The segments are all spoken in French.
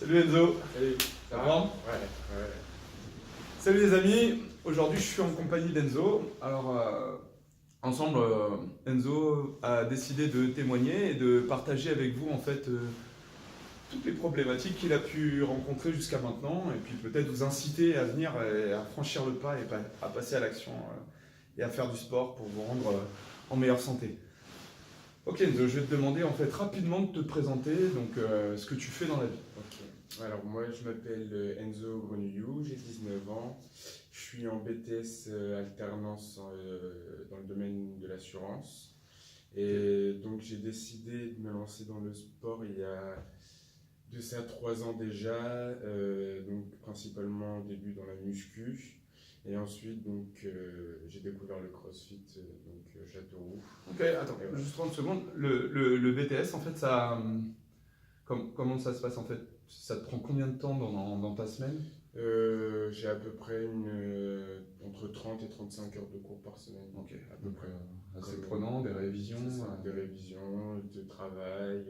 Salut Enzo. Salut. Ça va? Ouais. Salut les amis, aujourd'hui je suis en compagnie d'Enzo. Alors ensemble, Enzo a décidé de témoigner et de partager avec vous en fait toutes les problématiques qu'il a pu rencontrer jusqu'à maintenant et puis peut-être vous inciter à venir et à franchir le pas et à passer à l'action et à faire du sport pour vous rendre en meilleure santé. Ok Enzo, je vais te demander en fait rapidement de te présenter donc ce que tu fais dans la vie. Ok. Alors moi je m'appelle Enzo Grenouillou, j'ai 19 ans. Je suis en BTS alternance dans le domaine de l'assurance. Et donc j'ai décidé de me lancer dans le sport il y a de ça 3 ans déjà. Donc principalement au début dans la muscu. Et ensuite donc j'ai découvert le CrossFit Châteauroux. Ok, attends, Et ouais. juste 30 secondes. Le BTS, en fait, ça, comment ça se passe en fait? Ça te prend combien de temps dans ta semaine? J'ai à peu près entre 30 et 35 heures de cours par semaine. Ok, À peu donc près. assez prenant, des révisions. C'est ça, des révisions, de travail,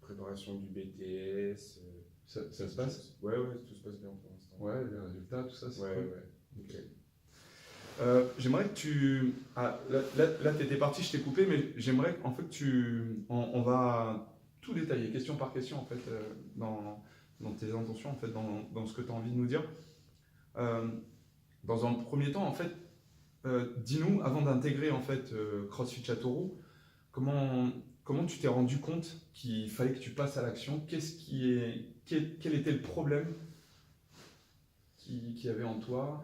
préparation du BTS. Ça se passe? Ouais, tout se passe bien pour l'instant. Ouais, les résultats, tout ça, c'est Ouais, cool. ouais. Ok. J'aimerais que tu. Ah, là tu étais parti, je t'ai coupé, mais j'aimerais en fait que tu. On va tout détailler, question par question, en fait, dans tes intentions, en fait, dans ce que tu as envie de nous dire. Euh, dans un premier temps, en fait, dis-nous, avant d'intégrer en fait CrossFit Châteauroux, comment tu t'es rendu compte qu'il fallait que tu passes à l'action? Quel était le problème qu'il y avait en toi?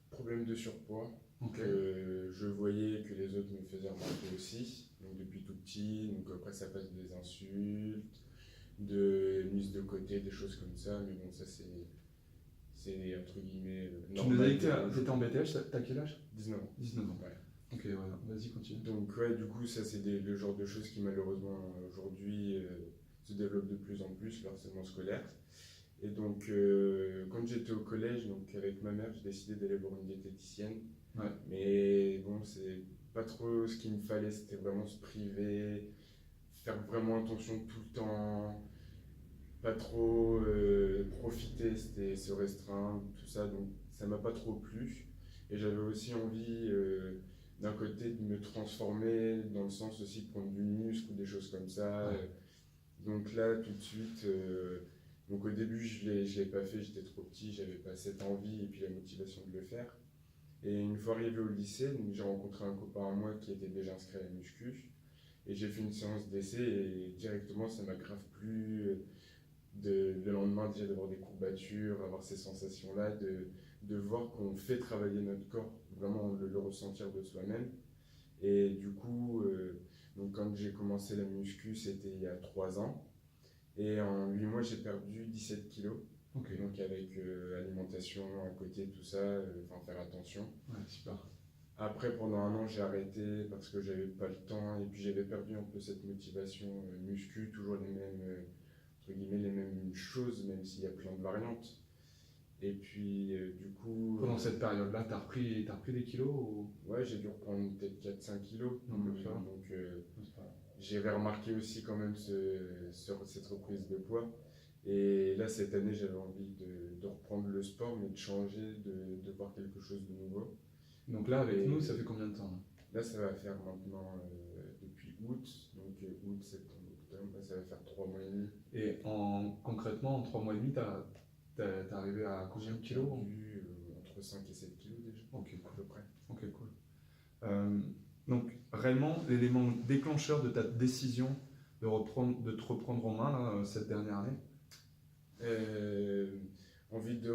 Problème de surpoids. Ok. Je voyais que les autres me faisaient remarquer aussi. Donc depuis tout petit, donc après ça passe des insultes, de mise de côté, des choses comme ça. Mais bon, ça c'est entre guillemets Tu nous as dit que normal. tu étais en BTH, t'as quel âge? 19 ans. 19 ans. Ouais. Ok, ouais, vas-y, continue. Donc ouais, du coup, ça c'est le genre de choses qui malheureusement aujourd'hui se développent de plus en plus, le harcèlement scolaire. Et donc quand j'étais au collège, donc avec ma mère, j'ai décidé d'aller voir une diététicienne. Ouais. Mais bon, c'est pas trop ce qu'il me fallait, c'était vraiment se priver, faire vraiment attention tout le temps, pas trop profiter, c'était se restreindre, tout ça, donc ça m'a pas trop plu. Et j'avais aussi envie d'un côté de me transformer, dans le sens aussi de prendre du muscle ou des choses comme ça. Ouais. Donc là, tout de suite, donc au début, je l'ai pas fait, j'étais trop petit, j'avais pas cette envie et puis la motivation de le faire. Et une fois arrivé au lycée, donc j'ai rencontré un copain à moi qui était déjà inscrit à la muscu. Et j'ai fait une séance d'essai et directement, ça m'a grave plu. Le lendemain déjà d'avoir des courbatures, avoir ces sensations-là, de voir qu'on fait travailler notre corps, vraiment le ressentir de soi-même. Et du coup, donc quand j'ai commencé la muscu, c'était il y a 3 ans. Et en 8 mois, j'ai perdu 17 kilos. Ok. Donc avec alimentation à côté, tout ça, faire attention. Ouais, super. Après, pendant un an, j'ai arrêté parce que j'avais pas le temps et puis j'avais perdu un peu cette motivation muscu, toujours les mêmes, entre guillemets, les mêmes choses, même s'il y a plein de variantes. Et puis, du coup. Pendant cette période-là, t'as repris des kilos ou... Ouais, j'ai dû reprendre peut-être 4-5 kilos. Donc, ça va. Donc, j'avais remarqué aussi quand même cette reprise de poids. Et là, cette année, j'avais envie de reprendre le sport, mais de changer, de voir quelque chose de nouveau. Donc là, avec nous, ça fait combien de temps? Là, ça va faire maintenant depuis août, donc août, septembre, octobre, là, ça va faire 3 mois et demi. Et concrètement, en 3 mois et demi, t'es arrivé à combien de kilos? J'ai perdu entre 5 et 7 kilos déjà, Ok, à peu près. ok, cool. Donc, réellement, l'élément déclencheur de ta décision de te reprendre en main là, cette dernière année? Envie de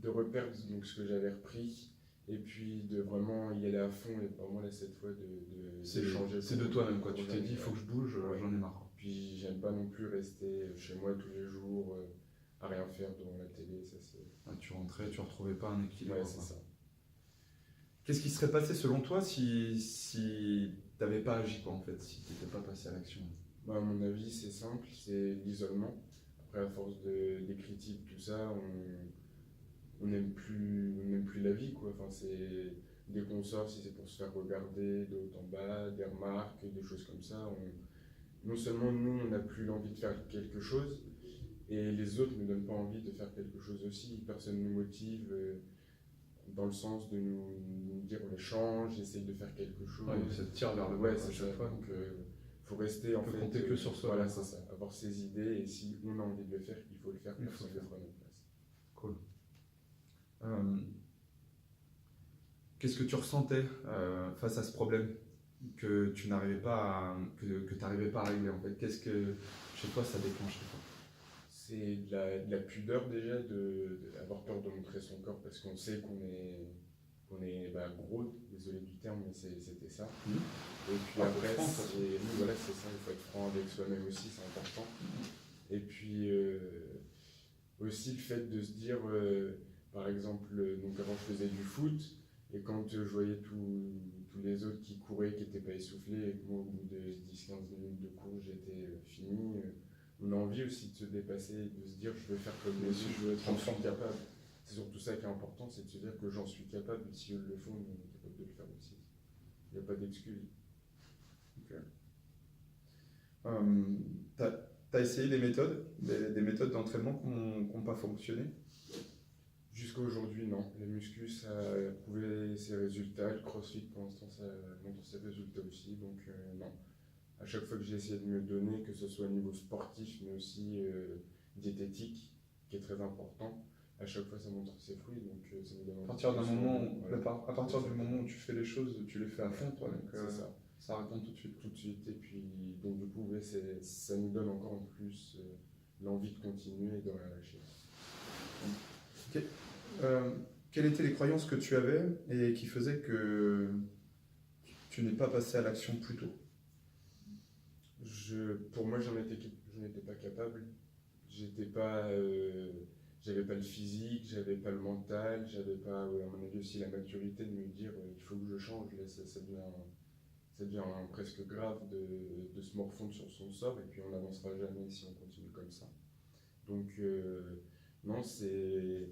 reperdre donc, ce que j'avais repris et puis de vraiment y aller à fond et vraiment là cette fois de changer. C'est de toi-même quoi, tu t'es dit il faut que je bouge, ouais. J'en ai marre. Puis j'aime pas non plus rester chez moi tous les jours à rien faire devant la télé, ça c'est... Tu rentrais, tu retrouvais pas un équilibre. Ouais, c'est ça. Qu'est-ce qui serait passé selon toi si t'avais pas agi quoi en fait, si t'étais pas passé à l'action? À mon avis c'est simple, c'est l'isolement. Après à force des critiques, tout ça, on n'aime plus la vie quoi. C'est dès qu'on sort, si c'est pour se faire regarder de haut en bas, des remarques, des choses comme ça, non seulement nous on n'a plus l'envie de faire quelque chose, Et les autres ne nous donnent pas envie de faire quelque chose aussi. Personne ne nous motive dans le sens de nous dire on échange, essaye de faire quelque chose. Ouais, ça te tire vers le bas Ouais, à c'est chaque ça. fois. Donc, faut rester en peut fait. compter que sur soi. Voilà, c'est ça. Avoir ses idées, et si on a envie de le faire, il faut le faire. Il faut Personne le ne faire. le fera à notre place. Cool. Qu'est-ce que tu ressentais face à ce problème que tu n'arrivais pas à, que t'arrivais pas à régler en fait? Qu'est-ce que chez toi ça déclenchait quoi? C'est de la pudeur déjà, d'avoir peur de montrer son corps parce qu'on sait qu'on est gros, désolé du terme, mais c'était ça. Et puis après, oui, voilà, c'est ça, il faut être franc avec soi-même aussi, c'est important. Et puis aussi le fait de se dire, par exemple, donc avant je faisais du foot, et quand je voyais tous les autres qui couraient, qui n'étaient pas essoufflés, et que moi au bout de 10-15 minutes de cours j'étais fini, on a envie aussi de se dépasser, de se dire je veux faire comme les autres, je veux être j'en suis capable. C'est surtout ça qui est important, c'est de se dire que j'en suis capable, si eux le font, on est capable de le faire aussi. Il n'y a pas d'excuse. Okay. T'as essayé des méthodes, des méthodes d'entraînement qui n'ont pas fonctionné? Jusqu'à aujourd'hui, non. La muscu, ça a prouvé ses résultats. Le crossfit, pour l'instant, ça montre ses résultats aussi. Donc, non. À chaque fois que j'ai essayé de me donner, que ce soit au niveau sportif, mais aussi diététique, qui est très important, à chaque fois, ça montre ses fruits. Donc, ça me donne à partir d'un moment, voilà. à partir du moment où tu fais les choses, tu les fais à fond, toi. Donc, c'est ça. Ça répond tout de suite. Tout de suite. Et puis, donc, du coup, ouais, ça nous donne encore en plus l'envie de continuer et de rien lâcher. Okay. Quelles étaient les croyances que tu avais et qui faisaient que tu n'es pas passé à l'action plus tôt? Pour moi, je n'étais pas capable. J'avais pas le physique, j'avais pas le mental, j'avais pas, à mon avis aussi, la maturité de me dire il faut que je change. Là, ça devient presque grave de se morfondre sur son sort, et puis on n'avancera jamais si on continue comme ça. Donc, non, c'est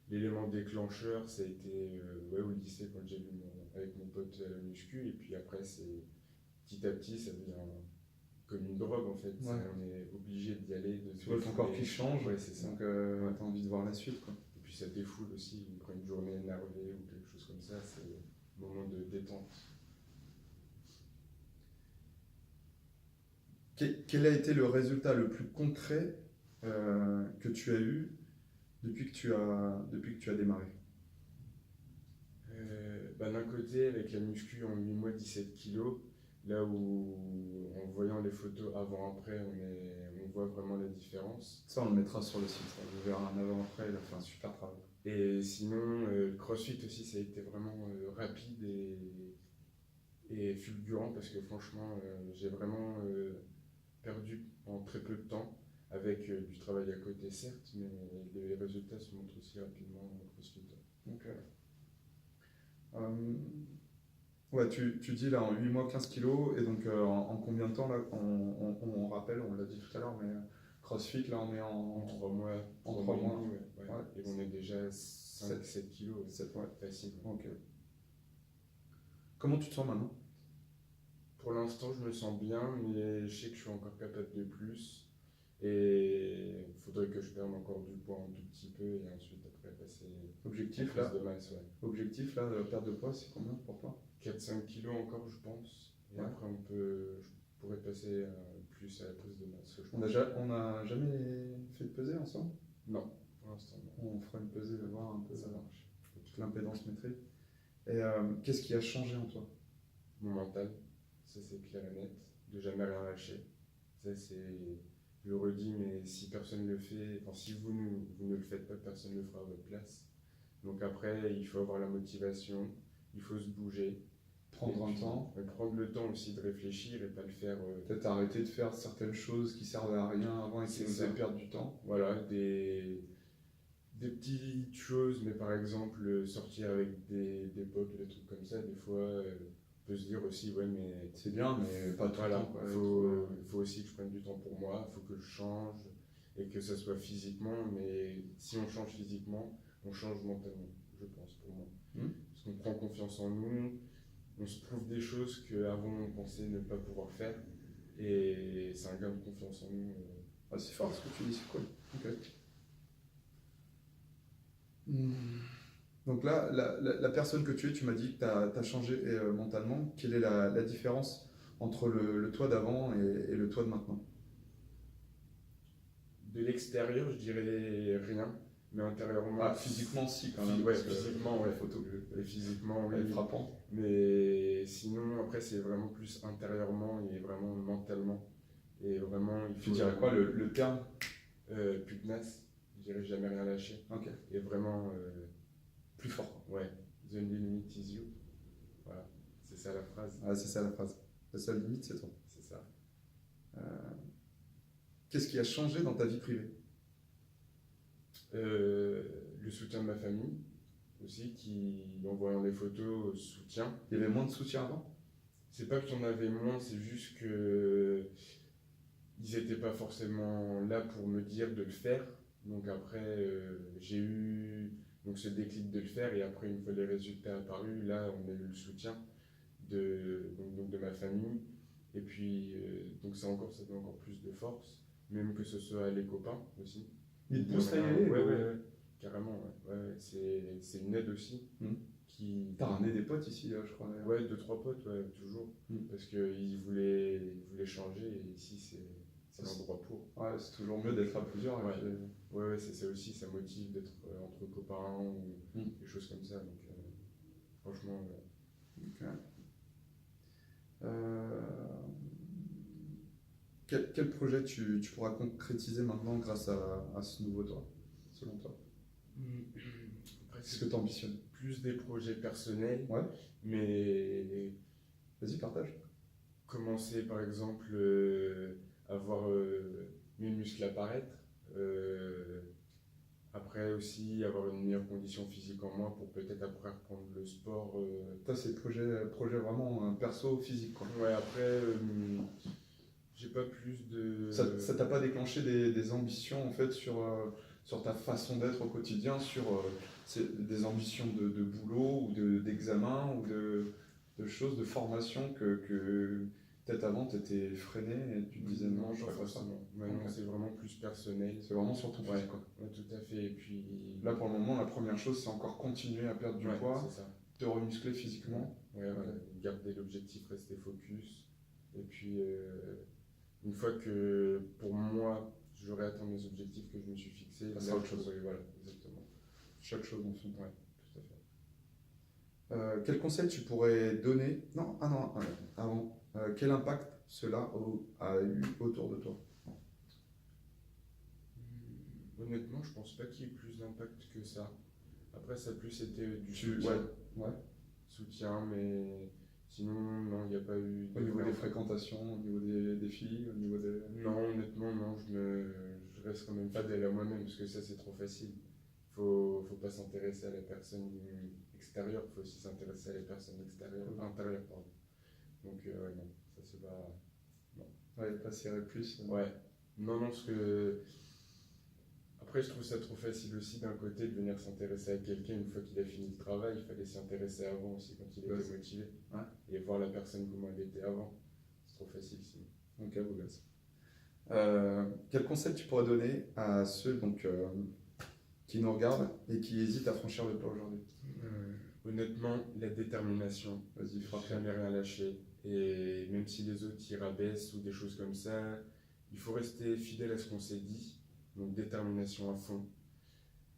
l'élément déclencheur, ça a été au lycée quand j'ai vu avec mon pote à la muscu, et puis après, petit à petit, ça devient comme une drogue en fait. Ouais. On est obligé d'y aller. Tu vois ton corps qui change, ouais, c'est ça. Donc t'as envie de voir la suite, quoi. Et puis ça défoule aussi, on prend une journée énervée ou quelque chose comme ça, c'est le moment de détente. Quel a été le résultat le plus concret que tu as eu depuis que tu as démarré? D'un côté, avec la muscu en 8 mois, 17 kilos, là où en voyant les photos avant-après, on voit vraiment la différence. Ça, on le mettra sur le site, vous verrez un avant-après, il a fait un super travail. Et sinon, le crossfit aussi, ça a été vraiment rapide et fulgurant, parce que franchement, j'ai vraiment perdu en très peu de temps, avec du travail à côté certes, mais les résultats se montrent aussi rapidement en crossfit. Donc, ouais, tu dis là en 8 mois 15 kilos, et donc en combien de temps là, on rappelle, on l'a dit tout à l'heure, mais CrossFit là on est en 3 mois. En 3 mois. Ouais. Ouais. Et on est déjà 5-7 kilos. 7, ouais. Facile. Ok. Comment tu te sens maintenant? Pour l'instant, je me sens bien, mais je sais que je suis encore capable de plus. Et il faudrait que je perde encore du poids un tout petit peu, et ensuite après passer Objectif plus là, de masse. Ouais. objectif là, de perte de poids, c'est combien pour toi? 4-5 kilos encore, je pense. Et Ouais. après, je pourrais passer plus à la prise de masse. Je On pense. n'a jamais fait de pesée ensemble? Non, pour l'instant, non. On fera une pesée, voir un peu Ça marche. l'impédance métrique. Et qu'est-ce qui a changé en toi? Mon mental, ça c'est clair et net, de jamais rien lâcher. Ça c'est, je le redis, mais si personne ne le fait, enfin si vous ne le faites pas, personne ne le fera à votre place. Donc après, il faut avoir la motivation, il faut se bouger. Prendre un temps. Prendre le temps aussi de réfléchir et pas le faire. Peut-être arrêter de faire certaines choses qui servaient à rien avant et qui C'est nous ça. faisaient perdre du temps. Voilà, des petites choses, mais par exemple sortir avec des potes ou des trucs comme ça, des fois on peut se dire aussi, ouais, mais C'est bien, mais pas tout le voilà, temps. il faut aussi que je prenne du temps pour moi, il faut que je change, et que ça soit physiquement, mais si on change physiquement, on change mentalement, je pense, pour moi. Parce qu'on prend confiance en nous, on se prouve des choses qu'avant on pensait ne pas pouvoir faire, et c'est un gain de confiance en nous. Ah, c'est fort ce que tu dis, c'est cool. Ok. Donc là, la personne que tu es, tu m'as dit que tu as changé mentalement. Quelle est la différence entre le toi d'avant et le toi de maintenant? De l'extérieur, je dirais rien, mais intérieurement. Ah, physiquement, si, quand même. Ouais, parce que physiquement, ouais. la photo, Et physiquement, elle est oui. frappante. Mais sinon, après, c'est vraiment plus intérieurement et vraiment mentalement. Et vraiment, il faut. Tu dirais quoi le terme? Pugnace, je dirais jamais rien lâcher. Ok. Et vraiment. Plus fort. Ouais, the only limit is you. Voilà, c'est ça la phrase. Ah, c'est ça la phrase. La seule limite, c'est toi. C'est ça. Qu'est-ce qui a changé dans ta vie privée? Le soutien de ma famille aussi, qui en voyant les photos soutient. Il y avait moins de soutien avant? C'est pas qu'il y en avait moins, c'est juste que ils étaient pas forcément là pour me dire de le faire. Donc après, j'ai eu donc ce déclic de le faire, et après, une fois les résultats apparus, là, on a eu le soutien de ma famille. Et puis, donc ça donne encore plus de force, même que ce soit les copains aussi. Ils te poussent à y aller? Ouais, carrément. Ouais. C'est une aide aussi. T'as ramené des potes ici, je crois. Ouais, 2-3 potes, ouais, toujours. Parce qu'ils voulaient changer, et ici, c'est l'endroit pour. Ouais, c'est toujours mieux d'être à plusieurs. Ouais, c'est ça aussi, ça motive d'être entre copains ou des choses comme ça. Donc, franchement. Ok. Quel projet tu pourras concrétiser maintenant grâce à ce nouveau toi, selon toi? Qu'est-ce que tu ambitionnes? Plus des projets personnels. Ouais. Mais. Vas-y, partage. Commencer par exemple à voir mes muscles apparaître. Après aussi avoir une meilleure condition physique en moi pour peut-être après reprendre le sport. Ça, c'est projet vraiment perso, physique, quoi. Ouais, après, j'ai pas plus de. Ça t'a pas déclenché des ambitions en fait sur ta façon d'être au quotidien, sur des ambitions de boulot ou d'examen ou de choses, de formation que peut-être avant tu étais freiné et tu te disais non, je ferais pas ça. Non, c'est vraiment plus personnel. C'est vraiment sur ton physique, quoi. Ouais, tout à fait. Et puis. Là pour le moment, la première chose c'est encore continuer à perdre du poids, c'est ça. te remuscler physiquement. Ouais, garder l'objectif, rester focus. Et puis. Une fois que, pour moi, j'aurai atteint mes objectifs que je me suis fixés, ça sera autre chose. Voilà, exactement. Chaque chose dans son temps. Ouais, tout à fait. Quel conseil tu pourrais donner? Avant. Quel impact cela a eu autour de toi? Honnêtement, je pense pas qu'il y ait plus d'impact que ça. Après, ça a plus été du soutien. Ouais. Soutien, mais. Sinon, non, il n'y a pas eu. Au niveau des fréquentations, au niveau des filles, au niveau des. Non, honnêtement, non, je reste quand même fidèle à moi-même, parce que ça, c'est trop facile. Faut pas s'intéresser à la personne extérieure, il faut aussi s'intéresser à la personne intérieure, pardon. Donc, non, ça c'est pas. Non. Ouais, pas serrer plus. Ouais. Non, parce que. Après, je trouve ça trop facile aussi d'un côté de venir s'intéresser à quelqu'un une fois qu'il a fini le travail. Il fallait s'y intéresser avant aussi quand il était motivé. Ouais. Et voir la personne comment elle était avant. C'est trop facile sinon. Ok, beau gosse. Quel conseil tu pourrais donner à ceux qui nous regardent et qui hésitent à franchir le pas aujourd'hui? Honnêtement, la détermination. Vas-y, frappe. Jamais rien lâcher. Et même si les autres y rabaissent ou des choses comme ça, il faut rester fidèle à ce qu'on s'est dit. Donc détermination à fond,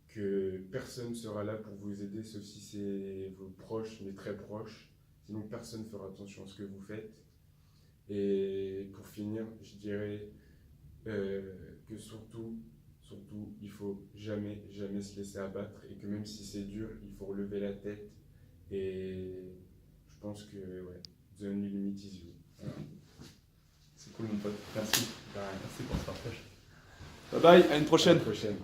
que personne ne sera là pour vous aider sauf si c'est vos proches, mais très proches, sinon personne ne fera attention à ce que vous faites. Et pour finir, je dirais que surtout, il faut jamais se laisser abattre, et que même si c'est dur, il faut relever la tête, et je pense que the only limit is you. Voilà. C'est cool mon pote, merci. Merci pour ce partage. Bye bye, à une prochaine. À la prochaine.